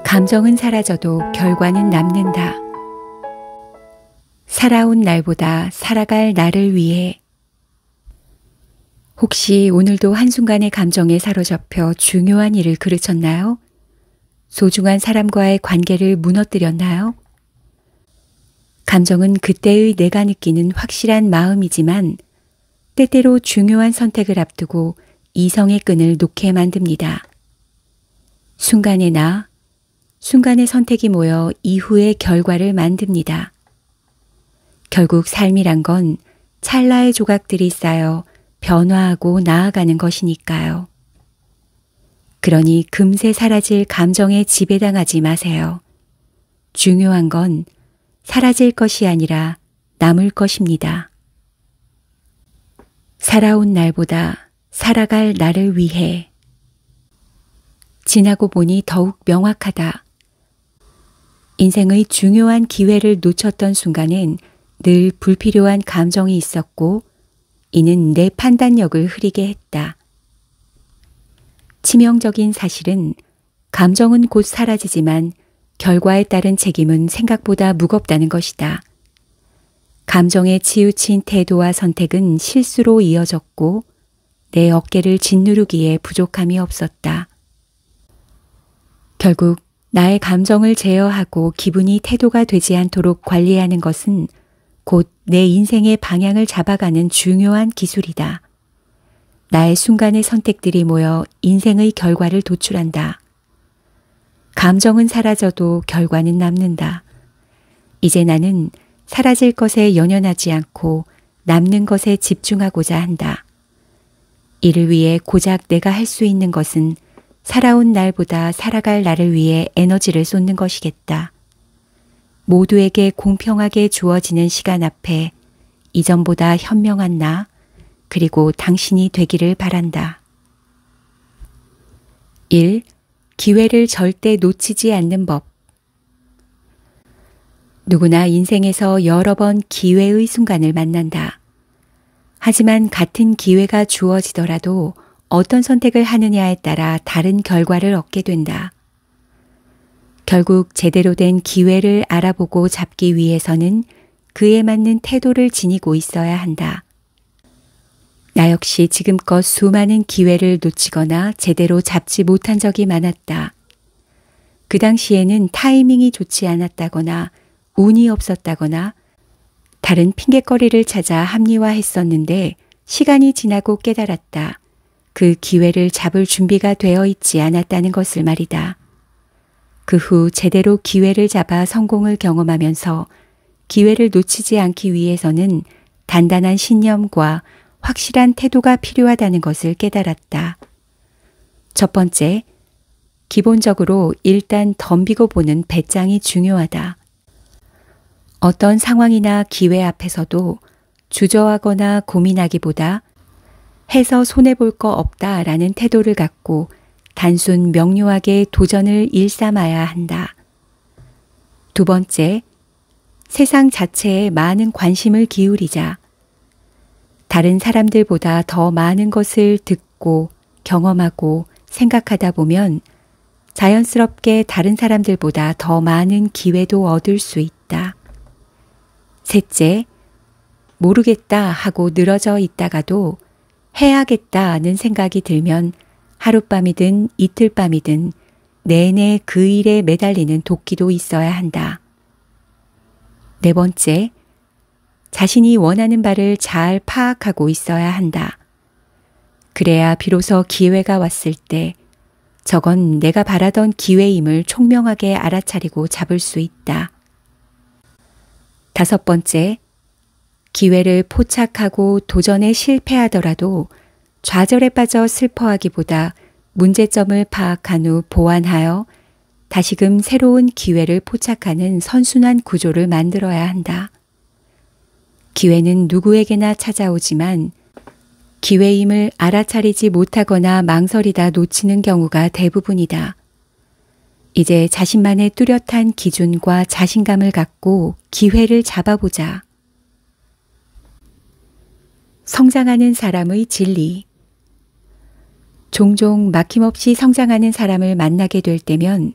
감정은 사라져도 결과는 남는다. 살아온 날보다 살아갈 나를 위해. 혹시 오늘도 한순간의 감정에 사로잡혀 중요한 일을 그르쳤나요? 소중한 사람과의 관계를 무너뜨렸나요? 감정은 그때의 내가 느끼는 확실한 마음이지만 때때로 중요한 선택을 앞두고 이성의 끈을 놓게 만듭니다. 순간의 나, 순간의 선택이 모여 이후의 결과를 만듭니다. 결국 삶이란 건 찰나의 조각들이 쌓여 변화하고 나아가는 것이니까요. 그러니 금세 사라질 감정에 지배당하지 마세요. 중요한 건 사라질 것이 아니라 남을 것입니다. 살아온 날보다 살아갈 나를 위해. 지나고 보니 더욱 명확하다. 인생의 중요한 기회를 놓쳤던 순간엔 늘 불필요한 감정이 있었고 이는 내 판단력을 흐리게 했다. 치명적인 사실은 감정은 곧 사라지지만 결과에 따른 책임은 생각보다 무겁다는 것이다. 감정에 치우친 태도와 선택은 실수로 이어졌고 내 어깨를 짓누르기에 부족함이 없었다. 결국 나의 감정을 제어하고 기분이 태도가 되지 않도록 관리하는 것은 곧 내 인생의 방향을 잡아가는 중요한 기술이다. 나의 순간의 선택들이 모여 인생의 결과를 도출한다. 감정은 사라져도 결과는 남는다. 이제 나는 사라질 것에 연연하지 않고 남는 것에 집중하고자 한다. 이를 위해 고작 내가 할 수 있는 것은 살아온 날보다 살아갈 나를 위해 에너지를 쏟는 것이겠다. 모두에게 공평하게 주어지는 시간 앞에 이전보다 현명한 나, 그리고 당신이 되기를 바란다. 1. 기회를 절대 놓치지 않는 법. 누구나 인생에서 여러 번 기회의 순간을 만난다. 하지만 같은 기회가 주어지더라도 어떤 선택을 하느냐에 따라 다른 결과를 얻게 된다. 결국 제대로 된 기회를 알아보고 잡기 위해서는 그에 맞는 태도를 지니고 있어야 한다. 나 역시 지금껏 수많은 기회를 놓치거나 제대로 잡지 못한 적이 많았다. 그 당시에는 타이밍이 좋지 않았다거나 운이 없었다거나 다른 핑곗거리를 찾아 합리화했었는데 시간이 지나고 깨달았다. 그 기회를 잡을 준비가 되어 있지 않았다는 것을 말이다. 그 후 제대로 기회를 잡아 성공을 경험하면서 기회를 놓치지 않기 위해서는 단단한 신념과 확실한 태도가 필요하다는 것을 깨달았다. 첫 번째, 기본적으로 일단 덤비고 보는 배짱이 중요하다. 어떤 상황이나 기회 앞에서도 주저하거나 고민하기보다 해서 손해볼 거 없다라는 태도를 갖고 단순 명료하게 도전을 일삼아야 한다. 두 번째, 세상 자체에 많은 관심을 기울이자. 다른 사람들보다 더 많은 것을 듣고 경험하고 생각하다 보면 자연스럽게 다른 사람들보다 더 많은 기회도 얻을 수 있다. 셋째, 모르겠다 하고 늘어져 있다가도 해야겠다는 생각이 들면 하룻밤이든 이틀밤이든 내내 그 일에 매달리는 도끼도 있어야 한다. 네 번째, 자신이 원하는 바를 잘 파악하고 있어야 한다. 그래야 비로소 기회가 왔을 때 저건 내가 바라던 기회임을 총명하게 알아차리고 잡을 수 있다. 다섯 번째, 기회를 포착하고 도전에 실패하더라도 좌절에 빠져 슬퍼하기보다 문제점을 파악한 후 보완하여 다시금 새로운 기회를 포착하는 선순환 구조를 만들어야 한다. 기회는 누구에게나 찾아오지만 기회임을 알아차리지 못하거나 망설이다 놓치는 경우가 대부분이다. 이제 자신만의 뚜렷한 기준과 자신감을 갖고 기회를 잡아보자. 성장하는 사람의 진리. 종종 막힘없이 성장하는 사람을 만나게 될 때면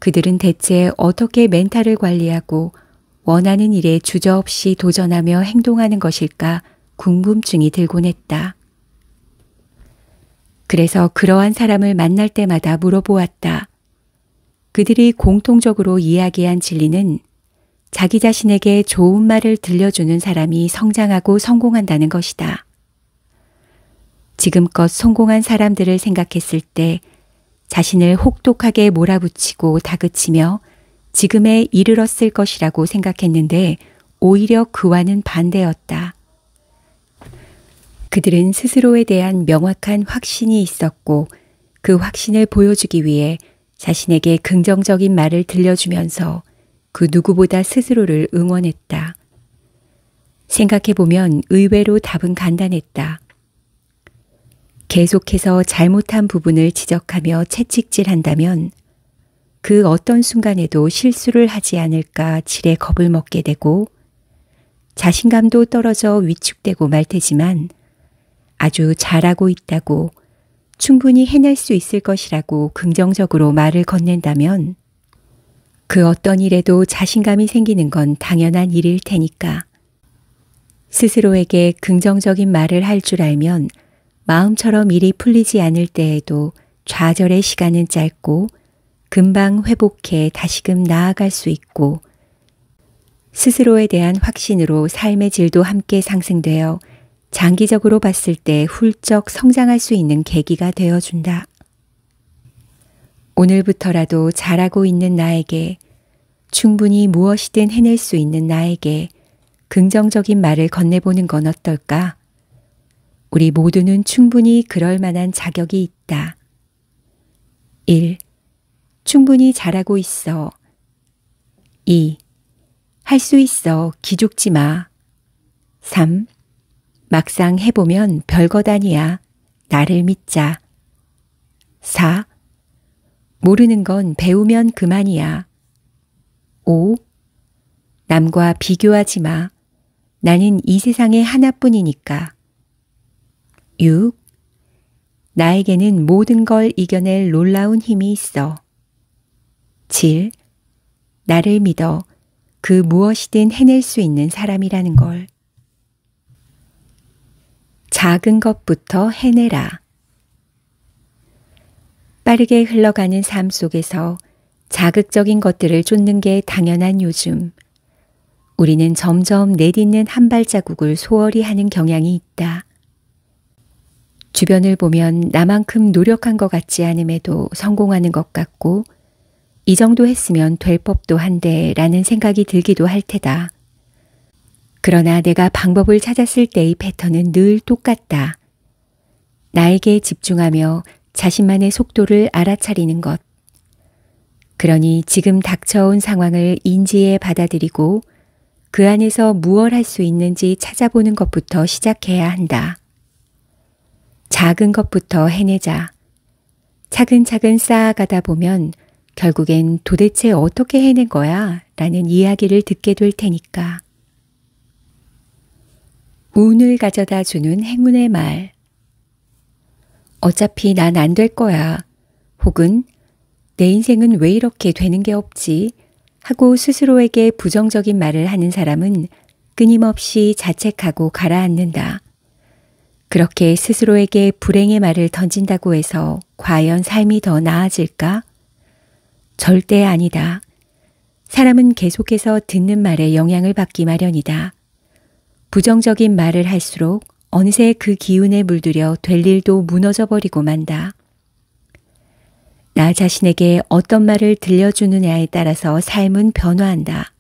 그들은 대체 어떻게 멘탈을 관리하고 원하는 일에 주저없이 도전하며 행동하는 것일까 궁금증이 들곤 했다. 그래서 그러한 사람을 만날 때마다 물어보았다. 그들이 공통적으로 이야기한 진리는 자기 자신에게 좋은 말을 들려주는 사람이 성장하고 성공한다는 것이다. 지금껏 성공한 사람들을 생각했을 때 자신을 혹독하게 몰아붙이고 다그치며 지금에 이르렀을 것이라고 생각했는데 오히려 그와는 반대였다. 그들은 스스로에 대한 명확한 확신이 있었고 그 확신을 보여주기 위해 자신에게 긍정적인 말을 들려주면서 그 누구보다 스스로를 응원했다. 생각해보면 의외로 답은 간단했다. 계속해서 잘못한 부분을 지적하며 채찍질한다면 그 어떤 순간에도 실수를 하지 않을까 지레 겁을 먹게 되고 자신감도 떨어져 위축되고 말 테지만 아주 잘하고 있다고 충분히 해낼 수 있을 것이라고 긍정적으로 말을 건넨다면 그 어떤 일에도 자신감이 생기는 건 당연한 일일 테니까. 스스로에게 긍정적인 말을 할 줄 알면 마음처럼 일이 풀리지 않을 때에도 좌절의 시간은 짧고 금방 회복해 다시금 나아갈 수 있고 스스로에 대한 확신으로 삶의 질도 함께 상승되어 장기적으로 봤을 때 훌쩍 성장할 수 있는 계기가 되어준다. 오늘부터라도 잘하고 있는 나에게, 충분히 무엇이든 해낼 수 있는 나에게 긍정적인 말을 건네보는 건 어떨까? 우리 모두는 충분히 그럴 만한 자격이 있다. 1. 충분히 잘하고 있어. 2. 할 수 있어. 기죽지 마. 3. 막상 해보면 별것 아니야. 나를 믿자. 4. 모르는 건 배우면 그만이야. 5. 남과 비교하지 마. 나는 이 세상에 하나뿐이니까. 6. 나에게는 모든 걸 이겨낼 놀라운 힘이 있어. 7. 나를 믿어. 그 무엇이든 해낼 수 있는 사람이라는 걸. 작은 것부터 해내라. 빠르게 흘러가는 삶 속에서 자극적인 것들을 쫓는 게 당연한 요즘, 우리는 점점 내딛는 한 발자국을 소홀히 하는 경향이 있다. 주변을 보면 나만큼 노력한 것 같지 않음에도 성공하는 것 같고 이 정도 했으면 될 법도 한데 라는 생각이 들기도 할 테다. 그러나 내가 방법을 찾았을 때의 패턴은 늘 똑같다. 나에게 집중하며 자신만의 속도를 알아차리는 것. 그러니 지금 닥쳐온 상황을 인지해 받아들이고 그 안에서 무엇 할 수 있는지 찾아보는 것부터 시작해야 한다. 작은 것부터 해내자. 차근차근 쌓아가다 보면 결국엔 도대체 어떻게 해낸 거야? 라는 이야기를 듣게 될 테니까. 운을 가져다 주는 행운의 말. 어차피 난 안 될 거야. 혹은 내 인생은 왜 이렇게 되는 게 없지? 하고 스스로에게 부정적인 말을 하는 사람은 끊임없이 자책하고 가라앉는다. 그렇게 스스로에게 불행의 말을 던진다고 해서 과연 삶이 더 나아질까? 절대 아니다. 사람은 계속해서 듣는 말에 영향을 받기 마련이다. 부정적인 말을 할수록 어느새 그 기운에 물들여 될 일도 무너져 버리고 만다. 나 자신에게 어떤 말을 들려주느냐에 따라서 삶은 변화한다.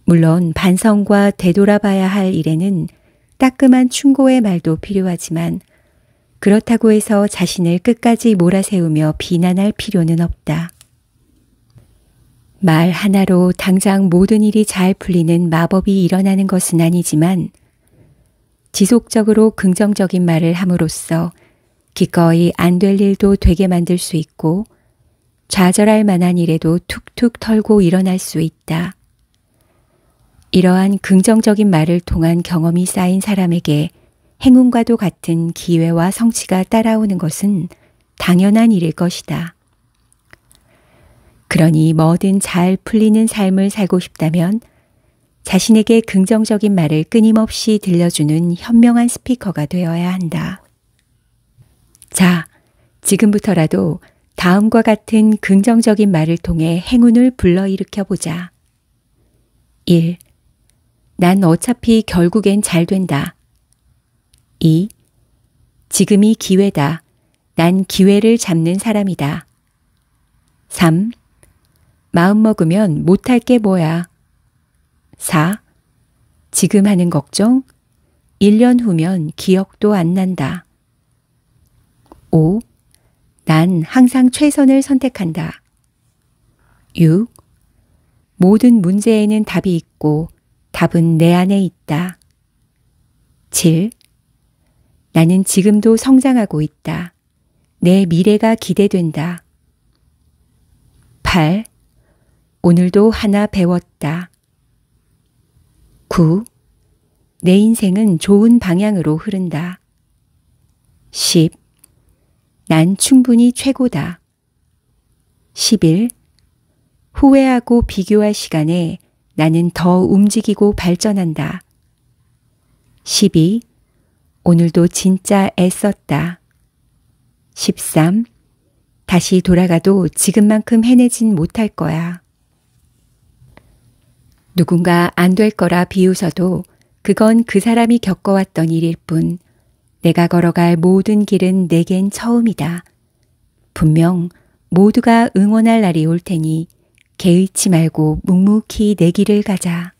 물론 반성과 되돌아봐야 할 일에는 따끔한 충고의 말도 필요하지만 그렇다고 해서 자신을 끝까지 몰아세우며 비난할 필요는 없다. 말 하나로 당장 모든 일이 잘 풀리는 마법이 일어나는 것은 아니지만 지속적으로 긍정적인 말을 함으로써 기꺼이 안 될 일도 되게 만들 수 있고 좌절할 만한 일에도 툭툭 털고 일어날 수 있다. 이러한 긍정적인 말을 통한 경험이 쌓인 사람에게 행운과도 같은 기회와 성취가 따라오는 것은 당연한 일일 것이다. 그러니 뭐든 잘 풀리는 삶을 살고 싶다면 자신에게 긍정적인 말을 끊임없이 들려주는 현명한 스피커가 되어야 한다. 자, 지금부터라도 다음과 같은 긍정적인 말을 통해 행운을 불러일으켜 보자. 1. 난 어차피 결국엔 잘 된다. 2. 지금이 기회다. 난 기회를 잡는 사람이다. 3. 마음먹으면 못할 게 뭐야. 4. 지금 하는 걱정? 1년 후면 기억도 안 난다. 5. 난 항상 최선을 선택한다. 6. 모든 문제에는 답이 있고 답은 내 안에 있다. 7. 나는 지금도 성장하고 있다. 내 미래가 기대된다. 8. 오늘도 하나 배웠다. 9. 내 인생은 좋은 방향으로 흐른다. 10. 난 충분히 최고다. 11. 후회하고 비교할 시간에 나는 더 움직이고 발전한다. 12. 오늘도 진짜 애썼다. 13. 다시 돌아가도 지금만큼 해내진 못할 거야. 누군가 안 될 거라 비웃어도 그건 그 사람이 겪어왔던 일일 뿐 내가 걸어갈 모든 길은 내겐 처음이다. 분명 모두가 응원할 날이 올 테니 개의치 말고 묵묵히 내 길을 가자.